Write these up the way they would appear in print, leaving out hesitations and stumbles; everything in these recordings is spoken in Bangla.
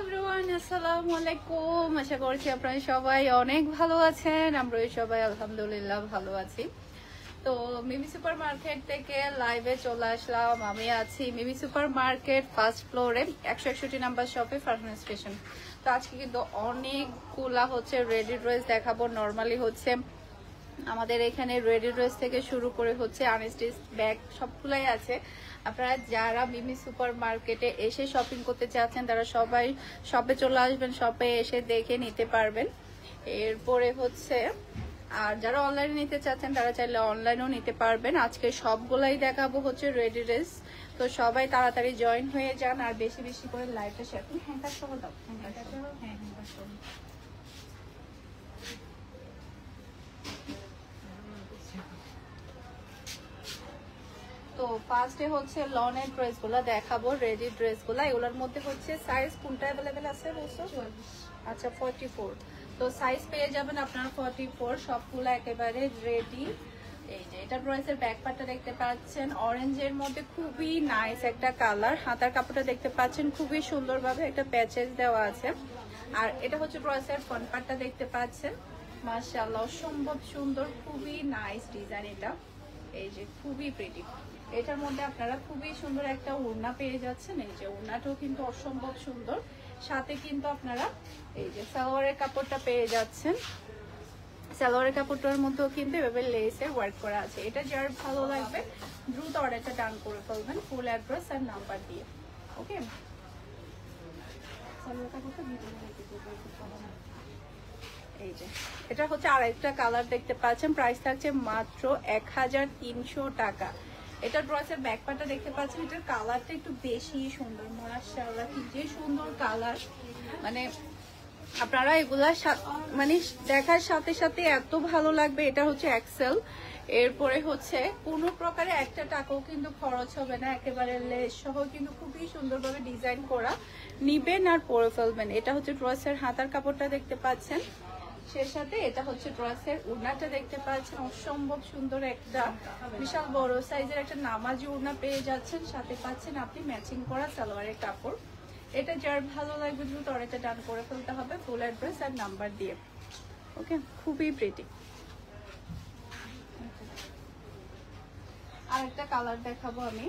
এভরিওয়ান, আসসালামু আলাইকুম। আশা করছি আপনারা সবাই অনেক ভালো আছেন। আমরা সবাই আলহামদুলিল্লাহ ভালো আছি। তো মিমি সুপার মার্কেট থেকে লাইভে চলে আসলাম। আমি আছি মিমি সুপার মার্কেট ফার্স্ট ফ্লোরে 161 নাম্বার শপে, ফারহানা স্টেশন। তো আজকে কিন্তু অনেকগুলা হচ্ছে রেডি ড্রেস দেখাবো। নর্মালি হচ্ছে আমাদের এখানে রেডি ড্রেস থেকে শুরু করে হচ্ছে আনস্টিচ ব্যাগ সবগুলাই আছে। আপনারা যারা মিমি সুপার মার্কেটে এসে শপিং করতে চাচ্ছেন তারা সবাই শপে চলে আসবেন, শপে এসে দেখে নিতে পারবেন। এরপরে হচ্ছে আর যারা অনলাইনে নিতে চাচ্ছেন তারা চাইলে অনলাইনেও নিতে পারবেন। আজকে সবগুলাই দেখাবো হচ্ছে রেডি ড্রেস। তো সবাই তাড়াতাড়ি জয়েন হয়ে যান আর বেশি বেশি করে লাইভটা শেয়ার করুন। হ্যাঁ সহ দাও, হ্যাঁ তো ফার্স্টে হচ্ছে লনের ড্রেসগুলো দেখাবো, রেডি ড্রেসগুলো। এগুলোর মধ্যে হচ্ছে সাইজ কোনটা অ্যাভেলেবেল আছে বলছো? আচ্ছা 44। তো সাইজ পেয়ে যাবেন আপনারা 44, সবগুলো একেবারে রেডি। এই যে এটা ড্রেসের ব্যাক পার্টটা দেখতে পাচ্ছেন অরেঞ্জের মধ্যে, খুবই নাইস একটা কালার। হাতার কাপড়টা দেখতে পাচ্ছেন খুবই সুন্দরভাবে একটা প্যাচেস দেওয়া আছে। আর এটা হচ্ছে ড্রেসের ফ্রন্ট পার্টটা দেখতে পাচ্ছেন, মাশাআল্লাহ অসম্ভব সুন্দর, খুবই নাইস ডিজাইন এটা। এই যে খুবই প্রিটি। এটার মধ্যে আপনারা খুবই সুন্দর একটা ওড়না পেয়ে যাচ্ছেন। এই যে ওড়নাটাও কিন্তু অসম্ভব সুন্দর। সাথে কিন্তু আপনারা এই যে সালোয়ারের কাপড়টা পেয়ে যাচ্ছেন। সালোয়ারের কাপড়টার মধ্যেও কিন্তু এভাবে লেসের ওয়ার্ক করা আছে। এটা যার ভালো লাগবে দ্রুত অর্ডারটা ডান করে ফেলবেন ফুল অ্যাড্রেস আর নাম্বার দিয়ে। ওকে, সালোয়ার কাপড়টা এই যে এটা হচ্ছে আরেকটা কালার দেখতে পাচ্ছেন। প্রাইস থাকছে মাত্র 1300 টাকা। এটা ড্রেসের ব্যাক পার্টটা দেখতে পাচ্ছেন, এটার কালারটা একটু বেশি সুন্দর, মাশাআল্লাহ কি যে সুন্দর কালার। মানে আপনারা এগুলা মানে দেখার সাথে সাথে এত ভালো লাগবে। এটা হচ্ছে এক্সেল। এরপরে হচ্ছে কোনো প্রকারে একটা টাকাও কিন্তু খরচ হবে না, একেবারে লেস সহ কিন্তু খুবই সুন্দরভাবে ডিজাইন করা। নিবেন আর পরে ফেলবেন। এটা হচ্ছে ড্রেসের হাতার কাপড়টা দেখতে পাচ্ছেন, সে সাথে এটা হচ্ছে ড্রেসের ওড়নাটা দেখতে পাচ্ছেন, অসম্ভব সুন্দর একটা বিশাল বড় সাইজের একটা নামাজি ওড়না পেয়ে যাচ্ছেন। সাথে পাচ্ছেন আপনি ম্যাচিং করা সালোয়ারের কাপড়। এটা যার ভালো লাগবে দ্রুত অর্ডারটা ডান করে ফেলতে হবে ফুল অ্যাড্রেস আর নাম্বার দিয়ে। ওকে, খুবই প্রিটি। আর একটা কালার দেখাবো আমি।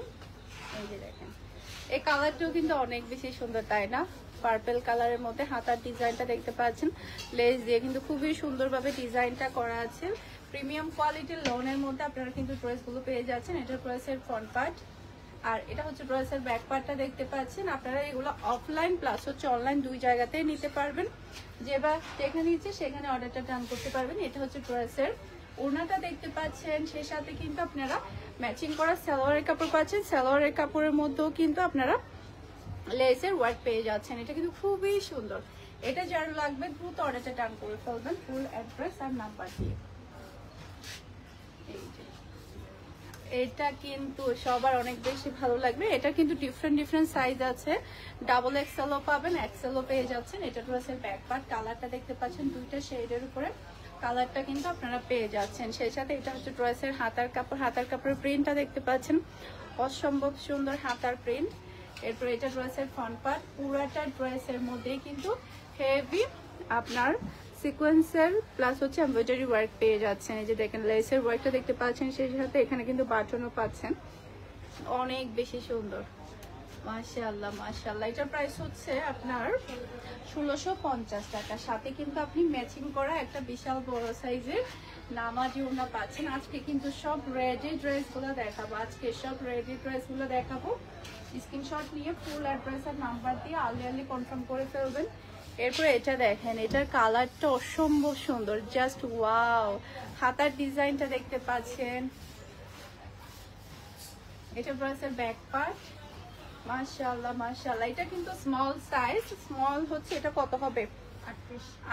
এই যে দেখেন, এই কালারটাও কিন্তু অনেক বেশি সুন্দর, তাই না? পার্পল কালারের মধ্যে হাতার ডিজাইনটা দেখতে পাচ্ছেন, লেস দিয়ে কিন্তু খুবই সুন্দরভাবে ডিজাইনটা করা আছে। প্রিমিয়াম কোয়ালিটির লোনের মধ্যে আপনারা কিন্তু ড্রেসগুলো পেয়ে যাচ্ছেন। এটা ড্রেসের ফ্রন্ট পার্ট আর এটা হচ্ছে ড্রেসের ব্যাক পার্টটা দেখতে পাচ্ছেন। আপনারা এগুলো অফলাইন প্লাস হচ্ছে অনলাইন দুই জায়গাতেই নিতে পারবেন। যেখানে ইচ্ছে সেখানে অর্ডারটা ডান করতে পারবেন। এটা হচ্ছে ড্রেসের ওড়নাটা দেখতে পাচ্ছেন, সে সাথে কিন্তু আপনারা ম্যাচিং করা সালোয়ারের কাপড় পাচ্ছেন। সালোয়ারের কাপড়ের মধ্যেও কিন্তু আপনারা লেসের ওয়ার্ক পেয়ে যাচ্ছেন। এটা কিন্তু খুবই সুন্দর। এটা যার লাগবে দ্রুত অর্ডারটা ডান করে ফেলবেন ফুল অ্যাড্রেস আর নাম্বার দিয়ে। এটা কিন্তু সবার অনেক বেশি ভালো লাগবে। এটা কিন্তু ডিফারেন্ট সাইজ আছে, ডাবল এক্সেলও পাবেন, এক্সেলও পেয়ে যাচ্ছেন। এটা ড্রেসের ব্যাক পার্ট, কালারটা দেখতে পাচ্ছেন দুইটা শেডের উপরে কালারটা কিন্তু আপনারা পেয়ে যাচ্ছেন। সেই সাথে এটা হচ্ছে ড্রেসের হাতার কাপড়, হাতার কাপড়ের প্রিন্টটা দেখতে পাচ্ছেন, অসম্ভব সুন্দর হাতার প্রিন্ট। এরপর এটা ড্রেসের ফ্রন্ট পার্ট, পুরাটা ড্রেসের মধ্যেই কিন্তু হেভি আপনার সিকোয়েন্সের প্লাস হচ্ছে এমব্রয়ডারি ওয়ার্ক পেয়ে যাচ্ছেন। এই যে দেখেন লেসের ওয়ার্কটা দেখতে পাচ্ছেন, সেই সাথে এখানে কিন্তু বাটনও পাচ্ছেন, অনেক বেশি সুন্দর, মাশাআল্লাহ মাশাআল্লাহ। এটার প্রাইস হচ্ছে আপনার 1650 টাকা। সাথে কিন্তু আপনি ম্যাচিং করা একটা বিশাল বড় সাইজের নামাজি ওড়না পাচ্ছেন। আজকে কিন্তু সব রেডি ড্রেসগুলো দেখাবো, স্ক্রিনশট নিয়ে ফুল অ্যাড্রেস আর নাম্বার দিয়ে আর্লি কনফার্ম করে ফেলবেন। এরপরে এটা দেখেন, এটার কালারটা অসম্ভব সুন্দর, জাস্ট ওয়াও। হাতার ডিজাইনটা দেখতে পাচ্ছেন, এটা ড্রেসের ব্যাক পার্ট, মাশাআল্লাহ মাশাআল্লাহ। এটা কিন্তু স্মল সাইজ, স্মল হচ্ছে এটা কত হবে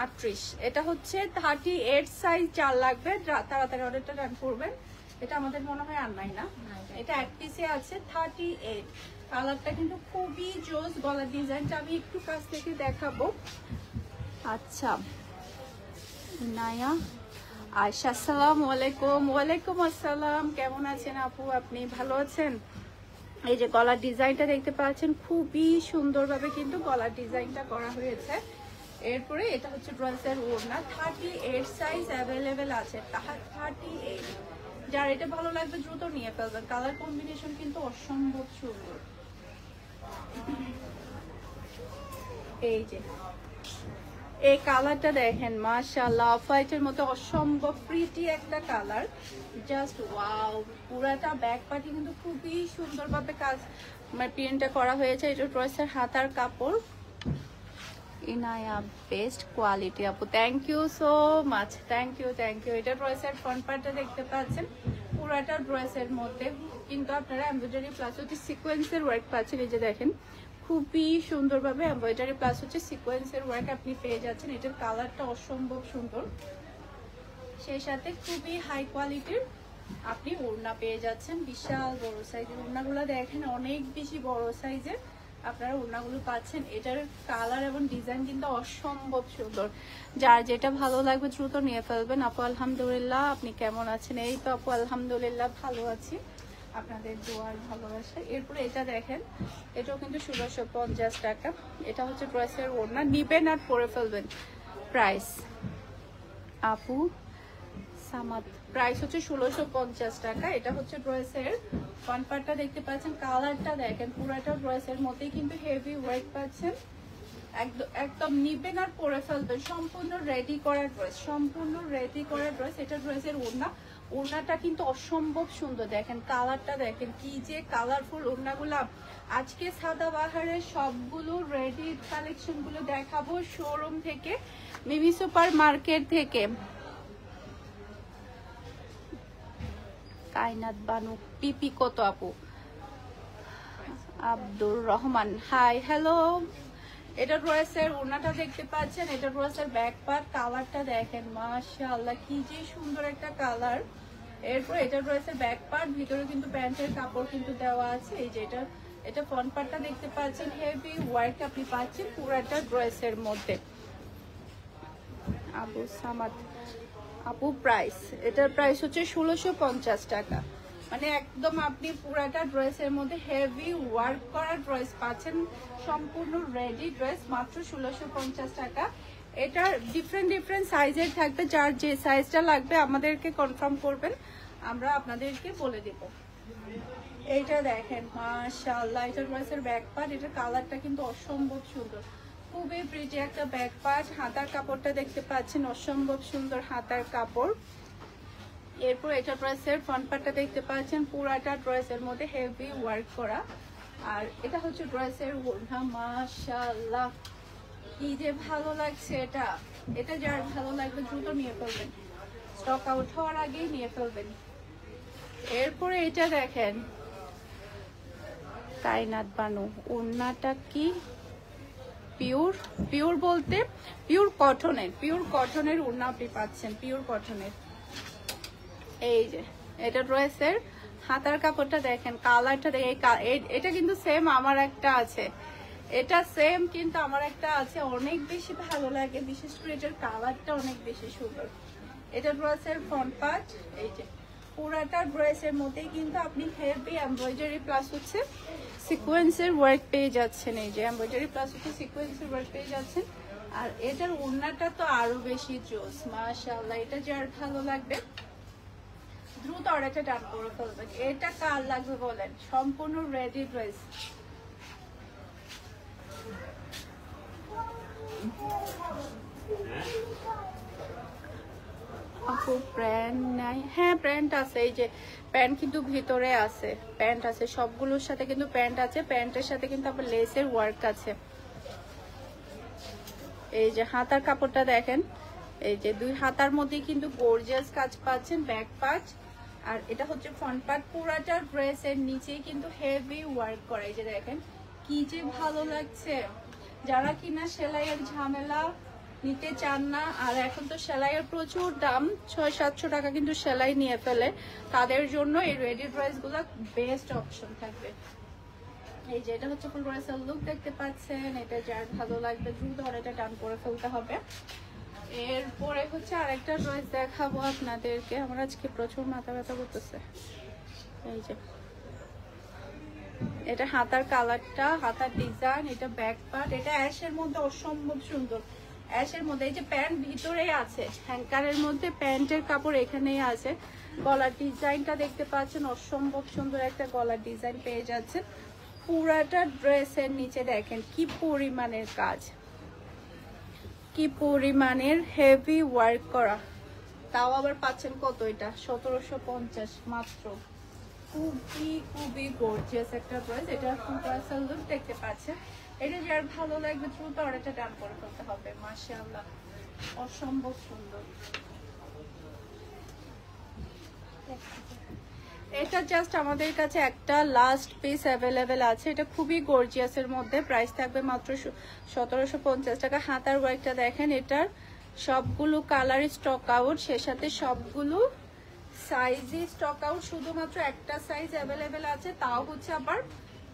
38। এটা হচ্ছে 38 সাইজ যার লাগবে তাড়াতাড়ি অর্ডারটা ডান করবেন। এটা আমাদের মনে হয় আর নাই না, এটা এক পিসে আছে 38। কালারটা কিন্তু খুবই জোস। গলার ডিজাইনটা আমি একটু কাছ থেকে দেখাবো। আচ্ছা নায়া আয়শা, আসসালামু আলাইকুম। ওয়ালাইকুম আসসালাম, কেমন আছেন আপু? আপনি ভালো আছেন? এই যে গলার ডিজাইনটা দেখতে পাচ্ছেন, খুবই সুন্দরভাবে কিন্তু গলার ডিজাইনটা করা হয়েছে। এরপরে এটা হচ্ছে ড্রেসের ওড়না, 38 সাইজ অ্যাভেলেবেল আছে, 38। যার এটা ভালো লাগবে দ্রুত নিয়ে ফেলবেন। কালার কম্বিনেশন কিন্তু অসম্ভব সুন্দর। এই যে এই কালারটা দেখেন, মাশাআল্লাহ, অফ হোয়াইটের মধ্যে অসম্ভব প্রিটি একটা কালার, জাস্ট ওয়াও। পুরাটা ব্যাক পার্টি কিন্তু খুবই সুন্দরভাবে কাজ প্রিন্টটা করা হয়েছে। এটা ড্রেসের হাতার কাপড়, ইনায়া বেস্ট কোয়ালিটি আপু, thank you so much, thank you. এটা ড্রেসের ফ্রন্ট পার্টটা দেখতে পাচ্ছেন, পুরাটা ড্রেসের মধ্যে কিন্তু আপনারা এমব্রয়ডারি প্লাস হচ্ছে সিকোয়েন্সের ওয়ার্ক পাচ্ছেন। এই যে দেখেন, খুবই সুন্দরভাবে এমব্রয়ডারি প্লাস হচ্ছে সিকোয়েন্সের ওয়ার্ক আপনি পেয়ে যাচ্ছেন। এটার কালারটা অসম্ভব সুন্দর, সেই সাথে খুবই হাই কোয়ালিটির আপনি ওড়না পেয়ে যাচ্ছেন। বিশাল বড় সাইজের ওড়নাগুলো দেখেন, অনেক বেশি বড় সাইজের আপনারা ওড়নাগুলো পাচ্ছেন। এটার কালার এবং ডিজাইন কিন্তু অসম্ভব সুন্দর। যার যেটা ভালো লাগবে দ্রুত নিয়ে ফেলবেন। আপু আলহামদুলিল্লাহ, আপনি কেমন আছেন? এই তো আপু আলহামদুলিল্লাহ ভালো আছি, আপনাদের দোয়ার ভালোবাসা। এরপরে এটা দেখেন, এটাও কিন্তু 1650 টাকা। এটা হচ্ছে ড্রেসের ওড়না, নিবেন আর পরে ফেলবেন। প্রাইস আপু সামাদ, প্রাইস হচ্ছে 1650 টাকা। এটা হচ্ছে ড্রেসের ফ্রন্ট পার্টটা দেখতে পাচ্ছেন, কালারটা দেখেন, পুরাটা ড্রেসের মধ্যেই কিন্তু হেভি ওয়ার্ক পাচ্ছেন। একদম নিবেন আর পরে ফেলবেন। সম্পূর্ণ রেডি করা ড্রেস, সম্পূর্ণ রেডি করা ড্রেস। এটা ড্রেসের ওড়নাটা কিন্তু অসম্ভব সুন্দর, দেখেন কালারটা দেখেন, কি যে কালারফুল ওড়নাগুলা। আজকে সাদাবাহারের সবগুলো রেডি কালেকশন গুলো দেখাবো শোরুম থেকে, মিমি সুপার মার্কেট থেকে। কায়নাত বানু পিপি কত আপু? Abdur Rahman, hi hello. এটা ড্রেসের ওড়নাটা দেখতে পাচ্ছেন, এটা ড্রেসের ব্যাক পার্ট, কালারটা দেখেন, মাশাআল্লাহ কি যে সুন্দর একটা কালার। এরপর এটা ড্রেসের ব্যাক পার্ট, ভিতরে কিন্তু প্যান্টের কাপড় কিন্তু দেওয়া আছে। এই যে এটা ফ্রন্ট পার্টটা দেখতে পাচ্ছেন, হেভি ওয়ার্ক আপনি পাচ্ছেন পুরাটা ড্রেসের মধ্যে। আবু সামাদ আপু, প্রাইস, এটার প্রাইস হচ্ছে 1650 টাকা। মানে একদম আপনি পুরাটা ড্রেসের মধ্যে হেভি ওয়ার্ক করা ড্রেস পাচ্ছেন, সম্পূর্ণ রেডি ড্রেস, মাত্র 1650 টাকা। এটার ডিফারেন্ট সাইজের থাকবে, যার যে সাইজটা লাগবে আমাদেরকে কনফার্ম করবেন, আমরা আপনাদেরকে বলে দেব। এইটা দেখেন, মাশাআল্লাহ, এটা ড্রেসের ব্যাক পার্ট, এটার কালারটা কিন্তু অসম্ভব সুন্দর, খুবই প্রিটি একটা ব্যাক পার্ট। হাতার কাপড়টা দেখতে পাচ্ছেন, অসম্ভব সুন্দর হাতার কাপড়। এরপর এটা ড্রেসের ফ্রন্ট পার্টটা দেখতে পাচ্ছেন, পুরাটা ড্রেসের মধ্যে হেভি ওয়ার্ক করা। আর এটা হচ্ছে ড্রেসের ওড়না, মাশাআল্লাহ কি যে ভালো লাগছে। এটা যার ভালো লাগবে দ্রুত নিয়ে ফেলবেন, স্টক আউট হওয়ার আগেই নিয়ে ফেলবেন। এরপরে এটা দেখেন, কায়নাত বানু, ওড়নাটা কি পিওর বলতে পিওর কটনের ওড়না আপনি পাচ্ছেন, পিওর কটনের। এই যে এটা ড্রেসের হাতার কাপড়টা দেখেন, কালারটা দেখেন, এটা কিন্তু সেম আমার একটা আছে, এটা সেম কিন্তু আমার একটা আছে, অনেক বেশি ভালো লাগে, বিশেষ করে এটার কালারটা অনেক বেশি সুন্দর। এটা ড্রেসের ফ্রন্ট পার্ট, এই যে পুরাটা ড্রেসের মধ্যেই কিন্তু আপনি হেভি এমব্রয়ডারি প্লাস হচ্ছে সিকোয়েন্সের ওয়ার্ক পেয়ে যাচ্ছেন। এই যে এমব্রয়ডারি প্লাস হচ্ছে সিকোয়েন্সের ওয়ার্ক পেয়ে যাচ্ছেন। আর এটার ওড়নাটা তো আরো বেশি জোস, মাশাআল্লাহ। এটা যার ভালো লাগবে দ্রুত অর্ডারটা ডান করে ফেলবেন। এটা কার লাগবে বলেন, সম্পূর্ণ রেডি ড্রেস। আপু প্যান্ট নাই? হ্যাঁ প্যান্ট আছে, এই যে প্যান্ট কিন্তু ভিতরে আছে, প্যান্ট আছে, সবগুলোর সাথে কিন্তু প্যান্ট আছে, প্যান্টের সাথে কিন্তু আবার লেসের ওয়ার্ক আছে। এই যে হাতার কাপড়টা দেখেন, এই যে দুই হাতার মধ্যে কিন্তু গর্জিয়াস কাজ পাচ্ছেন, ব্যাক পার্ট। আর এটা হচ্ছে ফ্রন্ট পার্ট, পুরাটা ড্রেসের নিচেই কিন্তু হেভি ওয়ার্ক করা। এই যে দেখেন কি যে ভালো লাগছে। যারা কিনা সেলাইয়ের ঝামেলা নিতে চান না, আর এখন তো সেলাইয়ের প্রচুর দাম, 600-700 টাকা কিন্তু সেলাই নিয়ে ফেলে, তাদের জন্য এই রেডি ড্রেসগুলো বেস্ট অপশন থাকবে। এই যে এটা হচ্ছে ফুল ড্রেসের লুক দেখতে পাচ্ছেন, এটা যার ভালো লাগবে দ্রুত এটা ডান করে ফেলতে হবে। এরপরে হচ্ছে আরেকটা ড্রেস দেখাবো আপনাদেরকে, আমার আজকে প্রচুর মাথা ব্যথা করতেছে। এই যে এটা হাতার কালারটা, হাতার ডিজাইন, এটা ব্যাক পার্ট, এটা অ্যাশের মধ্যে অসম্ভব সুন্দর। অ্যাশের মধ্যে এই যে প্যান্ট ভিতরেই আছে, হ্যাঙ্কারের মধ্যে প্যান্টের কাপড় এখানেই আছে। গলার ডিজাইনটা দেখতে পাচ্ছেন, অসম্ভব সুন্দর একটা গলার ডিজাইন পেয়ে যাচ্ছেন। পুরাটা ড্রেসের নিচে দেখেন কি পরিমাণের কাজ, কি পরিমাণের হেভি ওয়ার্ক করা। তাও আবার পাচ্ছেন কত, এটা 1750 মাত্র। খুবই খুবই গর্জিয়াস একটা ড্রেস। এটা ফুলপ্রাইসাল লুক দেখতে পাচ্ছেন। এটা যার ভালো লাগবে দ্রুত অর্ডারটা ডান করে ফেলতে হবে। মাশাআল্লাহ, অসম্ভব সুন্দর। এটা জাস্ট আমাদের কাছে একটা লাস্ট পিস অ্যাভেলেবেল আছে। এটা খুবই গর্জিয়াসের মধ্যে, প্রাইস থাকবে মাত্র 1750 টাকা। হাতার ওয়ার্কটা দেখেন, এটার সবগুলো কালার স্টক আউট, সে সাথে সবগুলো সাইজই স্টক আউট। শুধুমাত্র একটা সাইজ অ্যাভেলেবেল আছে, তাও হচ্ছে আবার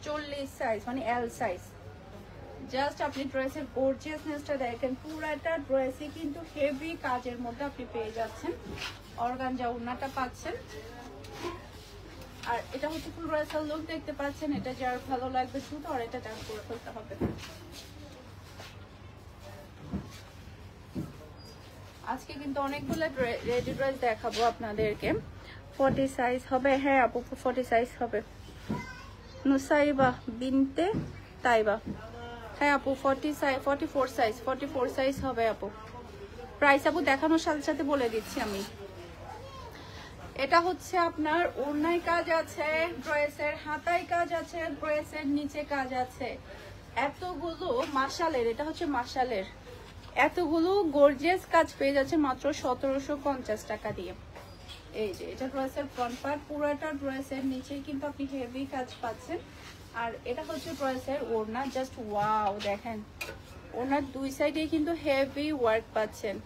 40 সাইজ, মানে এল সাইজ। জাস্ট আপনি ড্রেসের গর্জিয়াসনেসটা দেখেন, পুরাটা ড্রেসই কিন্তু হেভি কাজের মধ্যে আপনি পেয়ে যাচ্ছেন। অর্গানজা ওড়নাটা পাচ্ছেন, আর এটা হচ্ছে ফুল ড্রেসের লুক দেখতে পাচ্ছেন। এটা যার ভালো লাগবে শুধু আর এটা ডান করে ফেলতে হবে। আজকে কিন্তু অনেকগুলো রেডি ড্রেস দেখাবো আপনাদেরকে। 40 সাইজ হবে, হ্যাঁ আপু 40 সাইজ হবে। নুসাইবা বিনতে তাইবা, হ্যাঁ আপু 44 সাইজ হবে আপু। প্রাইস আপু দেখানোর সাথে সাথে বলে দিচ্ছি আমি। এটা হচ্ছে আপনার ওড়নায় কাজ আছে, ড্রেসের হাতায় কাজ আছে, ড্রেসের নিচে কাজ আছে। এতগুলো মাশালের, এটা হচ্ছে মাশালের, এতগুলো গর্জিয়াস কাজ পেয়ে যাচ্ছে মাত্র 1750 টাকা দিয়ে। এই যে এটা ড্রেসের ফ্রন্ট পার্ট, পুরাটা ড্রেসের নিচে কিন্তু আপনি হেভি কাজ পাচ্ছেন। আর এটা হচ্ছে ড্রেসের ওড়না, জাস্ট ওয়াও দেখেন, ওড়নার দুই সাইডে কিন্তু হেভি ওয়ার্ক পাচ্ছেন।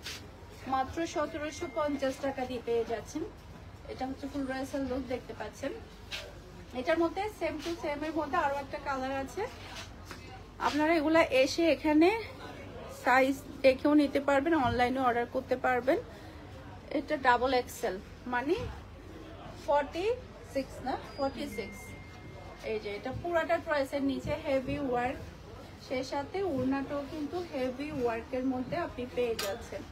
মাত্র 1750 টাকা দিয়ে পেয়ে যাচ্ছেন। এটা হচ্ছে ফুল ড্রেসের লুক দেখতে পাচ্ছেন। এটার মধ্যে সেম টু সেম এর মধ্যে আরো একটা কালার আছে। আপনারা এগুলা এসে এখানে সাইজ দেখেও নিতে পারবেন, অনলাইনে অর্ডার করতে পারবেন। এটা ডাবল এক্সেল, মানে 46 না 46। এই যে এটা পুরাটা ড্রেসের নিচে হেভি ওয়ার্ক, সেই সাথে ওড়নাটাও কিন্তু হেভি ওয়ার্কের মধ্যে আপনি পেয়ে যাচ্ছেন।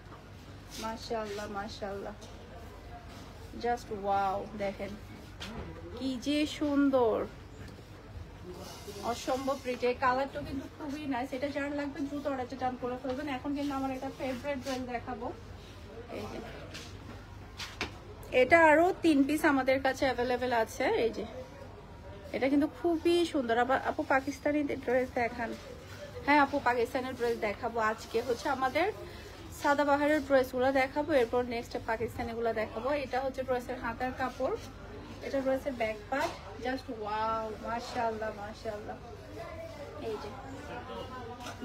মাশাআল্লাহ মাশাআল্লাহ, জাস্ট ওয়াও দেখেন কি যে সুন্দর, অসম্ভব প্রিটি। কালারটা কিন্তু খুবই নাইস। এটা যার লাগবে দ্রুত অর্ডারটা ডান করে ফেলবেন। এখন কিন্তু আমার এটা ফেভারিট ড্রেস দেখাবো। এই যে এটা আরো 3 পিস আমাদের কাছে অ্যাভেলেবেল আছে। এই যে এটা কিন্তু খুবই সুন্দর। আবার আপু পাকিস্তানি ড্রেস দেখান। হ্যাঁ আপু পাকিস্তানের ড্রেস দেখাবো। আজকে হচ্ছে আমাদের সাদাবাহারের ড্রেসগুলো দেখাবো, এরপর নেক্সট পাকিস্তানিগুলো দেখাবো। এটা হচ্ছে ড্রেসের হাতার কাপড়, এটা ড্রেসের ব্যাক পার্ট, জাস্ট ওয়াও মাশাআল্লাহ মাশাআল্লাহ। এই যে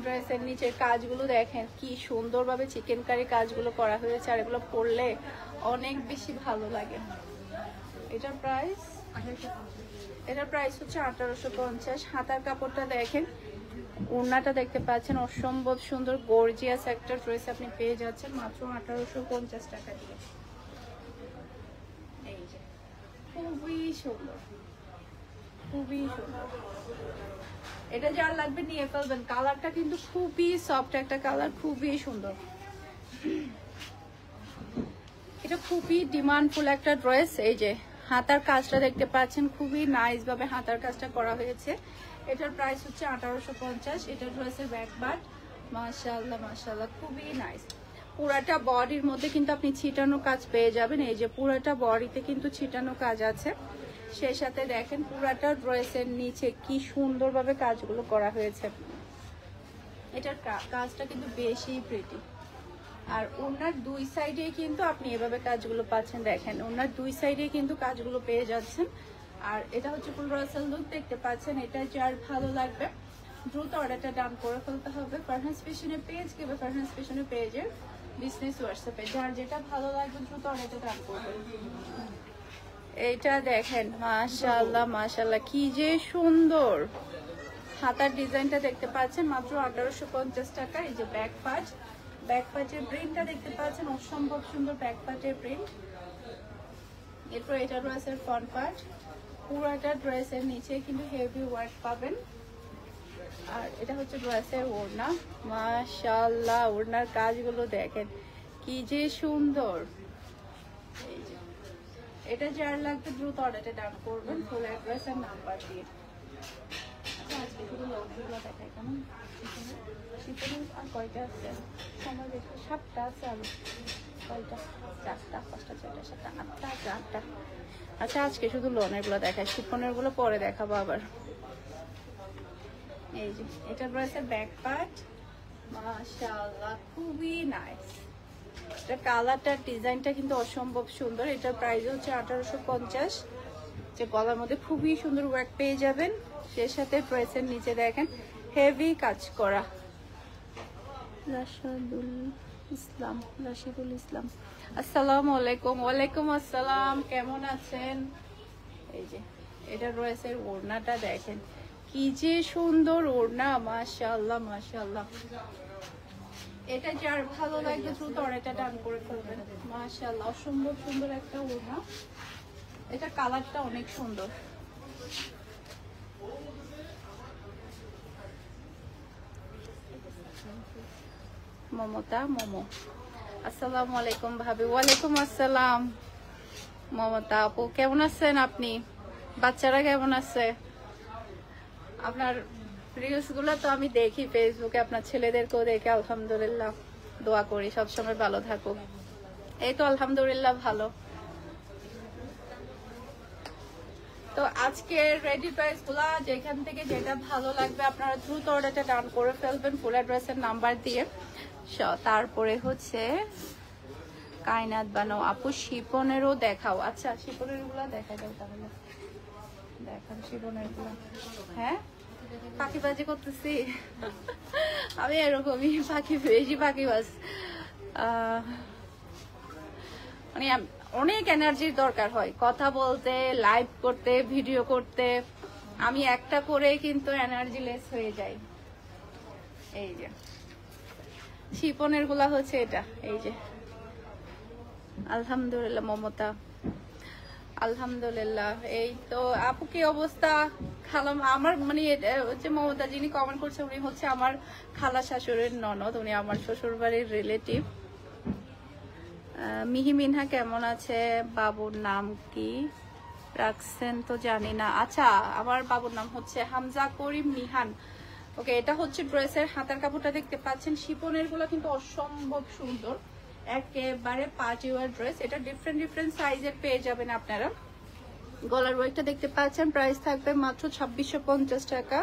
ড্রেসের নিচের কাজগুলো দেখেন কি সুন্দরভাবে চিকেন কারি কাজগুলো করা হয়েছে, আর এগুলো পরলে অনেক বেশি ভালো লাগে। এটার প্রাইস হচ্ছে 1850। হাতার কাপড়টা দেখেন, ওড়নাটা দেখতে পাচ্ছেন, অসম্ভব সুন্দর গর্জিয়াস একটা ড্রেস আপনি পেয়ে যাচ্ছেন মাত্র 1850 টাকা দিয়ে। এই যে খুবই সুন্দর, খুবই সুন্দর। এটা যার লাগবে নিয়ে ফেলবেন। কালারটা কিন্তু খুবই সফট একটা কালার, খুবই সুন্দর। এটা খুবই ডিমান্ডফুল একটা ড্রেস। এই যে হাতার কাজটা দেখতে পাচ্ছেন, খুবই নাইস ভাবে হাতার কাজটা করা হয়েছে। এটার প্রাইস হচ্ছে 1850। এটা ড্রেসের ব্যাক পার্ট, মাশাআল্লাহ মাশাআল্লাহ, খুবই নাইস। পুরাটা বডির মধ্যে কিন্তু আপনি ছিটানো কাজ পেয়ে যাবেন। এই যে পুরাটা বডিতে কিন্তু ছিটানো কাজ আছে, সেই সাথে দেখেন পুরাটা ড্রেসের নিচে কি সুন্দরভাবে কাজগুলো করা হয়েছে। এটার কাজটা কিন্তু বেশি প্রিটি। আর ওনার দুই সাইডে কিন্তু আপনি এভাবে কাজগুলো পাচ্ছেন, দেখেন ওনার দুই সাইডে কিন্তু কাজগুলো পেয়ে যাচ্ছেন। আর এটা হচ্ছে ফুল ড্রেসের লুক দেখতে পাচ্ছেন। এটা যার ভালো লাগবে দ্রুত অর্ডারটা ডান করে ফেলতে হবে। ফারহানাস ফ্যাশনের পেজ কিংবা ফারহানাস ফ্যাশনের পেজের বিজনেস হোয়াটসঅ্যাপে যার যেটা ভালো লাগবে দ্রুত অর্ডারটা ডান করবেন। এইটা দেখেন মাশাআল্লাহ মাশাআল্লাহ, কি যে সুন্দর। হাতার ডিজাইনটা দেখতে পাচ্ছেন মাত্র 1850 টাকা। এই যে ব্যাক পার্টের প্রিন্টটা দেখতে পাচ্ছেন, অসম্ভব সুন্দর ব্যাক পার্টের প্রিন্ট। এরপর এটা রয়েছে ফ্রন্ট পার্ট, পুরোটা ড্রেসের নিচে কিন্তু হেভি ওয়ার্ক পাবেন। আর এটা হচ্ছে ড্রেসের ওড়না, মাশাআল্লাহ ওড়নার কাজগুলো দেখেন কি যে সুন্দর। এই যে এটা যার লাগবে দ্রুত অর্ডারটা ডান করবেন ফুল অ্যাড্রেস আর নাম্বার দিয়ে। আজকে শুধু লংগুলো দেখাই কেমন শীতের আর কয়টা আছে সময় দেখো 7টা আছে আরো কয়টা 4টা 5টা 6টা 7টা 8টা আছে 8টা। আচ্ছা আজকে শুধু লোনের গুলো দেখাই, শিফনের গুলো পরে দেখাবো আবার। এই যে এটা রয়েছে ব্যাক পার্ট, মাশাআল্লাহ খুবই নাইস। এটা কালারটা ডিজাইনটা কিন্তু অসম্ভব সুন্দর। এটার প্রাইস হচ্ছে 1850। যে গলার মধ্যে খুবই সুন্দর ওয়ার্ক পেয়ে যাবেন, সে সাথে ড্রেসের নিচে দেখেন হেভি কাজ করা। রাশিদুল ইসলাম, আসসালামু আলাইকুম। ওয়ালাইকুম আসসালাম, কেমন আছেন? এই যে এটা ড্রেসের ওড়নাটা দেখেন কি যে সুন্দর ওড়না, মাশাআল্লাহ মাশাআল্লাহ। এটা যার ভালো লাগবে দ্রুত অর্ডারটা ডান করে ফেলবেন। মাশাআল্লাহ অসম্ভব সুন্দর একটা ওড়না। এটা কালারটা অনেক সুন্দর। মমতা মোমো, আসসালামু আলাইকুম ভাবি। ওয়ালাইকুম আসসালাম মমতা আপু, কেমন আছেন আপনি? বাচ্চারা কেমন আছে? আপনার রিলস গুলো তো আমি দেখি ফেসবুকে, আপনার ছেলেদেরকেও দেখে আলহামদুলিল্লাহ, দোয়া করি সবসময় ভালো থাকুক। এই তো আলহামদুলিল্লাহ ভালো। তো আজকের রেডি প্রাইস গুলা যেখান থেকে যেটা ভালো লাগবে আপনারা দ্রুত অর্ডারটা ডান করে ফেলবেন ফুল অ্যাড্রেসের নাম্বার দিয়ে। তারপরে হচ্ছে কায়নাত বানো আপু শিপনেরও দেখাও। আচ্ছা শিপনের গুলা দেখা যাও তাহলে, দেখান শিপনের গুলা। হ্যাঁ পাখিবাজি করতেছি আমি এরকমই, বেশি পাখিবাজ। মানে অনেক এনার্জির দরকার হয় কথা বলতে, লাইভ করতে, ভিডিও করতে। আমি একটা করে কিন্তু এনার্জি লেস হয়ে যাই। এই যে শিপনের গুলা হচ্ছে এটা। এই যে আলহামদুলিল্লাহ মমতা, আলহামদুলিল্লাহ। এই তো আপু কি অবস্থা? খালাম আমার মানে হচ্ছে মমতা যিনি কমেন্ট করছে উনি হচ্ছে আমার খালা শাশুড়ির ননদ, উনি আমার শ্বশুর বাড়ির রিলেটিভ। মিহি মিনহা কেমন আছে? বাবুর নাম কি রাখছেন তো জানি না। আচ্ছা আমার বাবুর নাম হচ্ছে হামজা করিম মিহান। ওকে, এটা হচ্ছে ড্রেসের হাতার কাপড়টা দেখতে পাচ্ছেন, শিপনের গুলো কিন্তু অসম্ভব সুন্দর, একেবারে পার্টি ওয়্যার ড্রেস। এটা ডিফারেন্ট সাইজের পেয়ে যাবেন আপনারা। গলার ওয়েটটা দেখতে পাচ্ছেন, প্রাইস থাকবে মাত্র 2650 টাকা।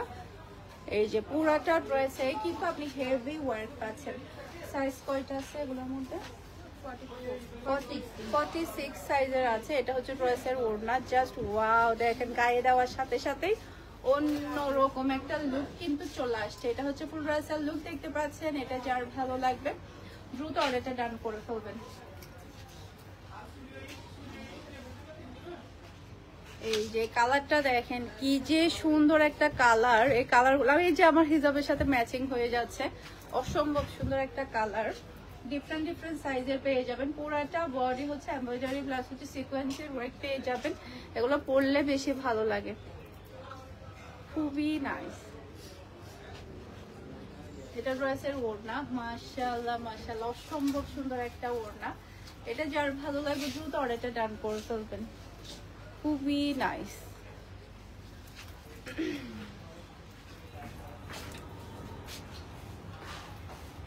এই যে পুরাটা ড্রেসে কিন্তু আপনি হেভি ওয়ার্ক পাচ্ছেন। সাইজ কয়টা আছে এগুলোর মধ্যে? 46 সাইজের আছে। এটা হচ্ছে ড্রেসের ওড়না, জাস্ট ওয়াও দেখেন গায়ে দেওয়ার সাথে সাথেই অন্যরকম একটা লুক কিন্তু চলে আসছে। এটা হচ্ছে ফুল ড্রেসের লুক দেখতে পাচ্ছেন। এটা যার ভালো লাগবে দ্রুত অর্ডারটা ডান করে ফেলবেন। এই যে কালারটা দেখেন কি যে সুন্দর একটা কালার। এই কালারগুলো এই যে আমার হিজাবের সাথে ম্যাচিং হয়ে যাচ্ছে, অসম্ভব সুন্দর একটা কালার। ডিফারেন্ট সাইজের পেয়ে যাবেন। পুরাটা বডি হচ্ছে এমব্রয়ডারি প্লাস হচ্ছে সিকোয়েন্সের ওয়ার্ক পেয়ে যাবেন। এগুলো পরলে বেশি ভালো লাগে, খুবই নাইস। এটা ড্রেসের ওড়না, মাশাআল্লাহ মাশাআল্লাহ অসম্ভব সুন্দর একটা ওড়না। এটা যার ভালো লাগে দ্রুত অর্ডারটা ডান করে ফেলবেন, খুবই নাইস।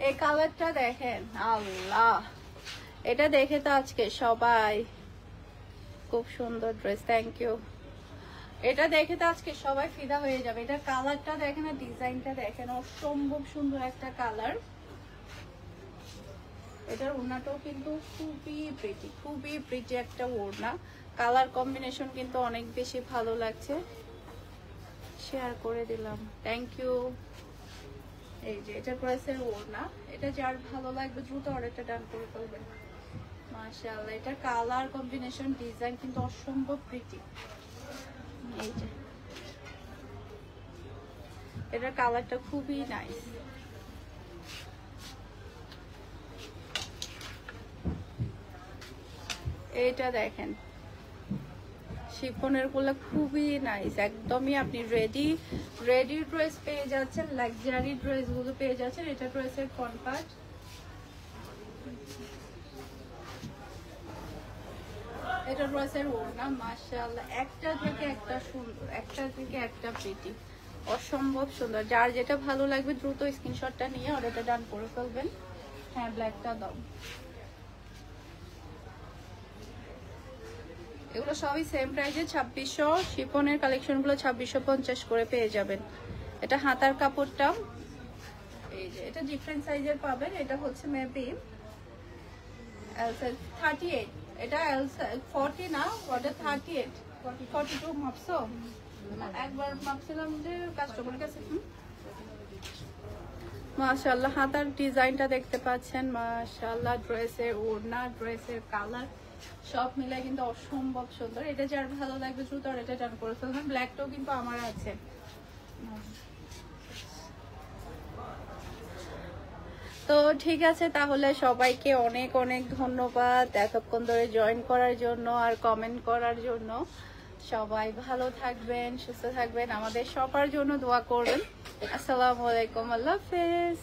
এই কালারটা দেখেন, আল্লাহ এটা দেখে তো আজকে সবাই, খুব সুন্দর ড্রেস, থ্যাংক ইউ। এটা দেখে তো আজকে সবাই ফিদা হয়ে যাবে। এটা কালারটা দেখেন আর ডিজাইনটা দেখেন, অসম্ভব সুন্দর একটা কালার। এটার ওড়নাটাও কিন্তু খুবই প্রিটি একটা ওড়না। কালার কম্বিনেশন কিন্তু অনেক বেশি ভালো লাগছে, শেয়ার করে দিলাম, থ্যাংক ইউ। এই যে এটা প্রাইসের ওড়না, এটা যার ভালো লাগবে দ্রুত অর্ডারটা ডান করে ফেলবেন। মাশাআল্লাহ এটা কালার কম্বিনেশন ডিজাইন কিন্তু অসম্ভব প্রিটি। এই যে এটার কালারটা খুবই নাইস। এইটা দেখেন শিফনের গুলো খুবই নাইস, একদমই আপনি রেডি ড্রেস পেয়ে যাচ্ছেন, লাক্সারি ড্রেস গুলো পেয়ে যাচ্ছেন। এটা ড্রেসের ফ্রন্ট পার্ট, এটা ড্রেসের ওড়না। মাশাআল্লাহ, একটা থেকে একটা সুন্দর, একটা থেকে একটা প্রিটি, অসম্ভব সুন্দর। যার যেটা ভালো লাগবে দ্রুত স্ক্রিনশটটা নিয়ে অর্ডারটা ডান করে ফেলবেন। হ্যাঁ, ব্ল্যাকটা দাও। এগুলো সবই সেম প্রাইসে 2600। শিফনের কালেকশনগুলো 2650 করে পেয়ে যাবেন। এটা হাতার কাপড়টা এই যে, এটা ডিফারেন্ট সাইজের পাবেন। এটা হচ্ছে মেবি এল সাইজ 38, এটা এল 40 না, ওটা 38 42 মাপছো? একবার মাপছিলাম যে কাস্টমারের কাছে। মাশাআল্লাহ, হাতার ডিজাইনটা দেখতে পাচ্ছেন। মাশাআল্লাহ, ড্রেসের ওড়না, ড্রেসের কালার সব মিলে কিন্তু অসম্ভব সুন্দর। এটা যার ভালো লাগবে দ্রুত এটা ডান করে ফেলবেন। ব্ল্যাকটাও কিন্তু আমার আছে। তো ঠিক আছে, তাহলে সবাইকে অনেক অনেক ধন্যবাদ এতক্ষণ ধরে জয়েন করার জন্য আর কমেন্ট করার জন্য। সবাই ভালো থাকবেন, সুস্থ থাকবেন, আমাদের সবার জন্য দোয়া করবেন। আসসালামু আলাইকুম, আল্লাহ হাফেজ।